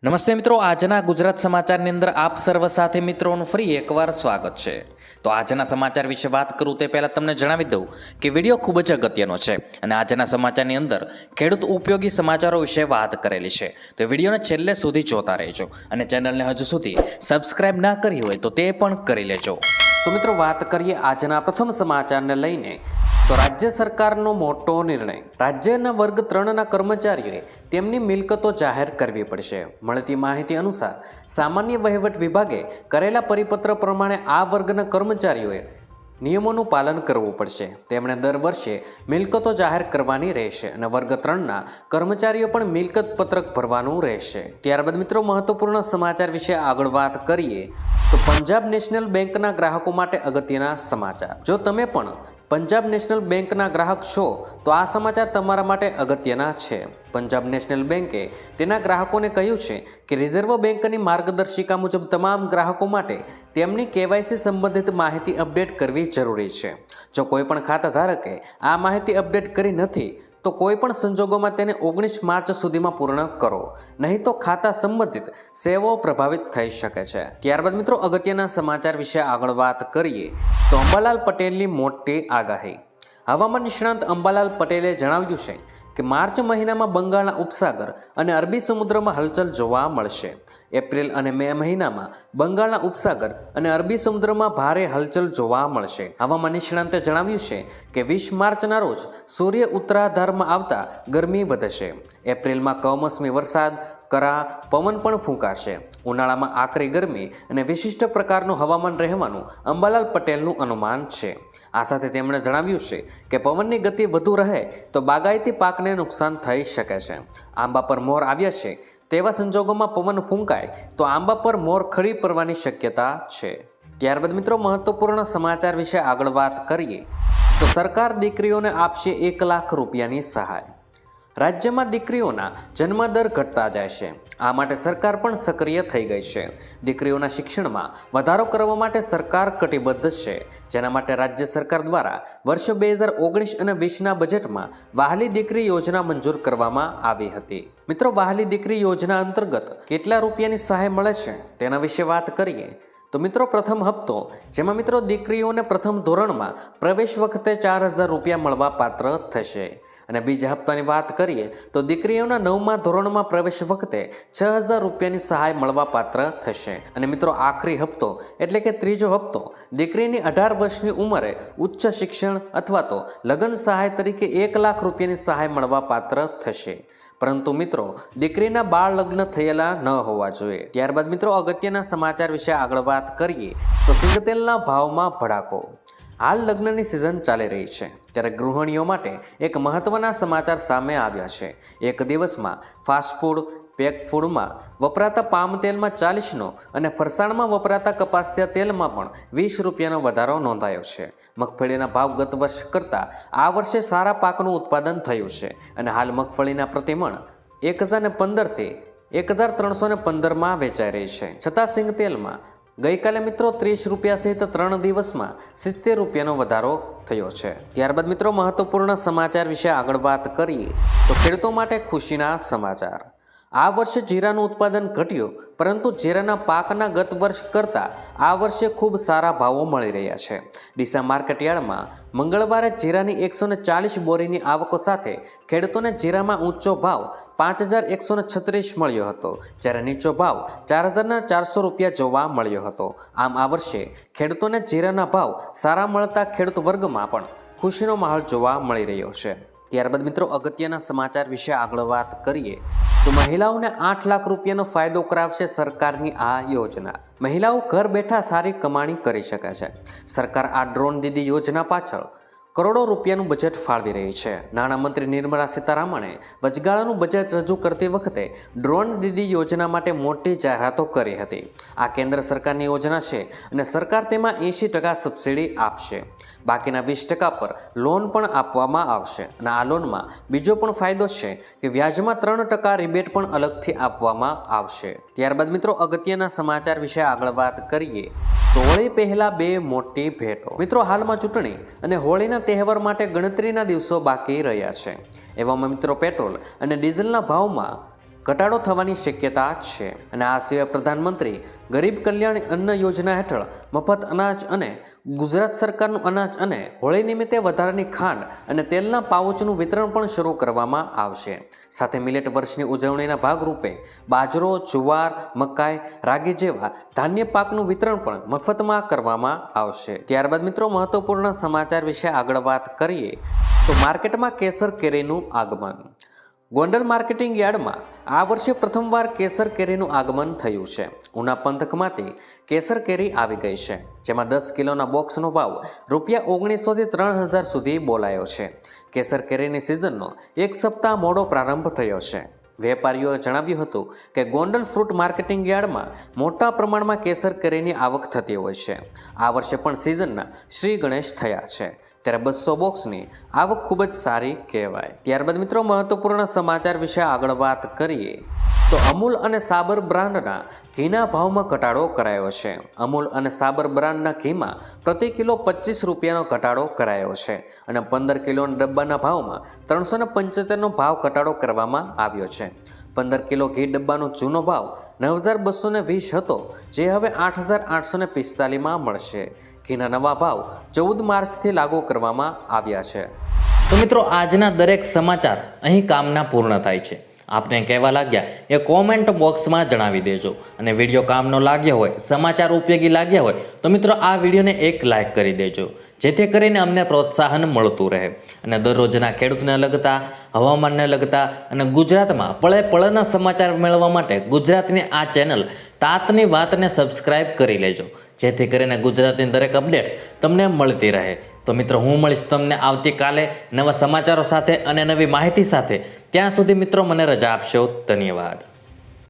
નમસ્તે મિત્રો, આજના ગુજરાત સમાચારની અંદર આપ સર્વ સાથે મિત્રોનું ફરી એકવાર સ્વાગત છે। તો આજના સમાચાર વિશે વાત કરું તે પહેલાં તમને જણાવી દઉં કે વિડીયો ખૂબ જ અગત્યનો છે અને આજના સમાચારની અંદર ખેડૂત ઉપયોગી સમાચારો વિશે વાત કરેલી છે। તો વિડીયોને છેલ્લે સુધી જોતા રહેજો અને ચેનલને હજુ સુધી સબસ્ક્રાઇબ ના કરી હોય તો તે પણ કરી લેજો। તો મિત્રો વાત કરીએ આજના પ્રથમ સમાચારને લઈને। તો રાજ્ય સરકારનો મોટો નિર્ણય, રાજ્યના વર્ગ 3ના કર્મચારીઓએ તેમની મિલકતો જાહેર કરવી પડશે। મળતી માહિતી અનુસાર સામાન્ય વહીવટ વિભાગે કરેલા પરિપત્ર પ્રમાણે આ વર્ગના કર્મચારીઓએ નિયમોનું પાલન કરવું પડશે। તેમણે દર વર્ષે મિલકતો જાહેર કરવાની રહેશે અને વર્ગ 3ના કર્મચારીઓ પણ મિલકત પત્રક ભરવાનું રહેશે। ત્યારબાદ મિત્રો મહત્વપૂર્ણ સમાચાર વિશે આગળ વાત કરીએ તો પંજાબ નેશનલ બેંકના ગ્રાહકો માટે અગત્યના સમાચાર। જો તમે પણ પંજાબ નેશનલ બેંકના ગ્રાહક છો તો આ સમાચાર તમારા માટે અગત્યના છે। પંજાબ નેશનલ બેંકે તેના ગ્રાહકોને કહ્યું છે કે રિઝર્વ બેંકની માર્ગદર્શિકા મુજબ તમામ ગ્રાહકો માટે તેમની કેવાયસી સંબંધિત માહિતી અપડેટ કરવી જરૂરી છે। જો કોઈ પણ ખાતા ધારકે આ માહિતી અપડેટ કરી નથી તો કોઈ પણ સંજોગોમાં તેને 19 માર્ચ સુધીમાં પૂર્ણ કરો, નહીં તો ખાતા સંબંધિત સેવાઓ પ્રભાવિત થઈ શકે છે। ત્યારબાદ મિત્રો અગત્યના સમાચાર વિશે આગળ વાત કરીએ તો અંબાલાલ પટેલની મોટી આગાહી। હવામાન નિષ્ણાંત અંબાલાલ પટેલે જણાવ્યું છે કે માર્ચ મહિનામાં બંગાળના ઉપસાગર અને અરબી સમુદ્રમાં હલચલ જોવા મળશે। એપ્રિલ અને મે મહિનામાં બંગાળના ઉપસાગર અને અરબી સમુદ્રમાં ભારે હલચલ જોવા મળશે। હવામાન નિષ્ણાંતે જણાવ્યું છે કે 20 માર્ચના રોજ સૂર્ય ઉત્તરાધારમાં આવતા ગરમી વધશે। એપ્રિલમાં કમોસમી વરસાદ, કરા પવન પણ ફૂંકાશે। ઉનાળામાં આકરી ગરમી અને વિશિષ્ટ પ્રકારનું હવામાન રહેવાનું અંબાલાલ પટેલનું અનુમાન છે। આ સાથે તેમણે જણાવ્યું છે કે પવનની ગતિ વધુ રહે તો બાગાયતી પાકને નુકસાન થઈ શકે છે। આંબા પર મોર આવ્યા છે તેવા સંજોગોમાં પવન ફૂંકાય તો આંબા પર મોર ખરી પડવાની શક્યતા છે। ત્યારબાદ મિત્રો મહત્વપૂર્ણ સમાચાર વિશે આગળ વાત કરીએ તો સરકાર દીકરીઓને આપશે 1 લાખ રૂપિયાની સહાય। રાજ્યમાં દીકરીઓના જન્મદર ઘટતા જાય છે, આ માટે સરકાર પણ સક્રિય થઈ ગઈ છે। દીકરીઓના શિક્ષણમાં વધારો કરવા માટે સરકાર કટિબદ્ધ છે, જેના માટે રાજ્ય સરકાર દ્વારા વર્ષ 2019 અને 20ના બજેટમાં વહાલી દીકરી યોજના મંજૂર કરવામાં આવી હતી। મિત્રો વહાલી દીકરી યોજના અંતર્ગત કેટલા રૂપિયાની સહાય મળે છે તેના વિશે વાત કરીએ તો મિત્રો પ્રથમ હપ્તો, જેમાં મિત્રો દીકરીઓને પ્રથમ ધોરણમાં પ્રવેશ વખતે 4000 રૂપિયા મળવા પાત્ર થશે અને બીજા હપ્તાની વાત કરીએ તો દીકરીઓના 9મા ધોરણમાં પ્રવેશ વખતે 6000 રૂપિયાની સહાય મળવા પાત્ર થશે અને મિત્રો આખરી હપ્તો એટલે કે ત્રીજો હપ્તો દીકરીની 18 વર્ષની ઉંમરે ઉચ્ચ શિક્ષણ અથવા તો લગ્ન સહાય તરીકે 1 લાખ રૂપિયાની સહાય મળવા પાત્ર થશે। પરંતુ મિત્રો દીકરીના બાળ લગ્ન થયેલા ન હોવા જોઈએ। ત્યારબાદ મિત્રો અગત્યના સમાચાર વિશે આગળ વાત કરીએ તો સિંગતેલના ભાવમાં ભડાકો। હાલ લગ્નની સિઝન ચાલી રહી છે ત્યારે ગૃહિણીઓ માટે એક મહત્વના સમાચાર સામે આવ્યા છે। એક દિવસમાં ફાસ્ટફૂડ, પેક ફૂડમાં વપરાતા પામ તેલમાં 40નો અને ફરસાણમાં વપરાતા કપાસિયા તેલમાં પણ 20 રૂપિયાનો વધારો નોંધાયો છે। મગફળીના ભાવ ગત વર્ષ કરતાં આ વર્ષે સારા પાકનું ઉત્પાદન થયું છે અને હાલ મગફળીના પ્રતિમણ 1015થી 1315માં વેચાઈ રહી છે। છતાં સિંગ તેલમાં ગઈકાલે મિત્રો 30 રૂપિયા સહિત 3 દિવસમાં 70 રૂપિયાનો વધારો થયો છે। ત્યારબાદ મિત્રો મહત્વપૂર્ણ સમાચાર વિશે આગળ વાત કરીએ તો ખેડૂતો માટે ખુશીના સમાચાર। આ વર્ષે જીરાનું ઉત્પાદન ઘટ્યું, પરંતુ જીરાના પાકના ગત વર્ષ કરતાં આ વર્ષે ખૂબ સારા ભાવો મળી રહ્યા છે। ડીસા માર્કેટયાર્ડમાં મંગળવારે જીરાની 140 બોરીની આવકો સાથે ખેડૂતોને જીરામાં ઊંચો ભાવ 5136 મળ્યો હતો, જ્યારે નીચો ભાવ 4400 રૂપિયા જોવા મળ્યો હતો। આમ આ વર્ષે ખેડૂતોને જીરાના ભાવ સારા મળતા ખેડૂત વર્ગમાં પણ ખુશીનો માહોલ જોવા મળી રહ્યો છે। ત્યારબાદ મિત્રો અગત્યના સમાચાર વિશે આગળ વાત કરીએ તો મહિલાઓને 8 લાખ રૂપિયાનો ફાયદો કરાવશે સરકારની આ યોજના। મહિલાઓ ઘર બેઠા સારી કમાણી કરી શકે છે। સરકાર આ ડ્રોન દીદી યોજના પાછળ કરોડો રૂપિયાનું બજેટ ફાળવી રહી છે। નાણામંત્રી નિર્મલા સીતારામણે વચગાળાનું બજેટ રજૂ કરતી વખતે ડ્રોન દીદી યોજના માટે મોટી જાહેરાતો કરી હતી। આ કેન્દ્ર સરકારની યોજના છે અને સરકાર તેમાં 80% સબસિડી આપશે। બાકીના 20% પર લોન પણ આપવામાં આવશે અને આ લોનમાં બીજો પણ ફાયદો છે કે વ્યાજમાં 3% રિબેટ પણ અલગથી આપવામાં આવશે। ત્યારબાદ મિત્રો અગત્યના સમાચાર વિશે આગળ વાત કરીએ તો હોળી પહેલા 2 મોટી ભેટો। મિત્રો હાલમાં ચૂંટણી અને હોળીના તહેવાર માટે ગણતરીના દિવસો બાકી રહ્યા છે। એવામાં મિત્રો પેટ્રોલ અને ડીઝલના ભાવમાં ઘટાડો થવાની શક્યતા છે. અને આ સિવાય પ્રધાનમંત્રી ગરીબ કલ્યાણ અન્ન યોજના હેઠળ મફત અનાજ અને ગુજરાત સરકારનું અનાજ અને હોળી નિમિત્તે વધારાની ખાંડ અને તેલના પાઉચનું વિતરણ પણ શરૂ કરવામાં આવશે. સાથે મિલેટ વર્ષની ઉજવણીના ભાગરૂપે બાજરો, જુવાર, મકાઈ, રાગી જેવા ધાન્ય પાકનું વિતરણ પણ મફતમાં કરવામાં આવશે. ત્યારબાદ મિત્રો મહત્વપૂર્ણ સમાચાર વિશે આગળ વાત કરીએ તો માર્કેટમાં કેસર કેરીનું આગમન. ગોંડલ માર્કેટિંગ યાર્ડમાં આ વર્ષે પ્રથમવાર કેસર કેરીનું આગમન થયું છે. ઉના પંથકમાંથી કેસર કેરી આવી ગઈ છે, જેમાં 10 કિલોના બોક્સનો ભાવ ₹1900 થી 3000 સુધી બોલાયો છે. કેસર કેરીની સિઝનનો એક સપ્તાહ મોડો પ્રારંભ થયો છે. વેપારીઓએ જણાવ્યું હતું કે ગોંડલ ફ્રૂટ માર્કેટિંગ યાર્ડમાં મોટા પ્રમાણમાં કેસર કેરીની આવક થતી હોય છે. આ વર્ષે પણ સિઝનના શ્રી ગણેશ થયા છે, ત્યારે 200 બોક્સની આવક ખૂબ જ સારી કહેવાય. ત્યારબાદ મિત્રો મહત્વપૂર્ણ સમાચાર વિશે આગળ વાત કરીએ તો અમૂલ અને સાબર બ્રાન્ડના ઘીના ભાવમાં ઘટાડો કરાયો છે. અમૂલ અને સાબર બ્રાન્ડના ઘીમાં પ્રતિ કિલો ₹25નો ઘટાડો કરાયો છે અને 15 કિલોના ડબ્બાના ભાવમાં 375નો ભાવ ઘટાડો કરવામાં આવ્યો છે. 15 કિલો ઘી ડબ્બાનો જૂનો ભાવ 9220 હતો, જે હવે 8845માં મળશે. ઘીના નવા ભાવ 14 માર્ચથી લાગુ કરવામાં આવ્યા છે. તો મિત્રો આજના દરેક સમાચાર અહીં કામના પૂર્ણ થાય છે. આપને કહેવા લાગ્યા એ કોમેન્ટ બોક્સમાં જણાવી દેજો. અને વિડીયો કામનો લાગ્યો હોય, સમાચાર ઉપયોગી લાગ્યા હોય તો મિત્રો આ વિડીયોને એક લાઇક કરી દેજો, જેથી કરીને અમને પ્રોત્સાહન મળતું રહે. અને દરરોજના ખેડૂતને લગતા, હવામાનને લગતા અને ગુજરાતમાં પળે પળના સમાચાર મેળવવા માટે ગુજરાતની આ ચેનલ તાતની વાતને સબસ્ક્રાઇબ કરી લેજો, જેથી કરીને ગુજરાતની દરેક અપડેટ્સ તમને મળતી રહે. તો મિત્રો હું મળીશ તમને આવતીકાલે નવા સમાચારો સાથે અને નવી માહિતી સાથે. ત્યાં સુધી મિત્રો મને રજા આપશો. ધન્યવાદ.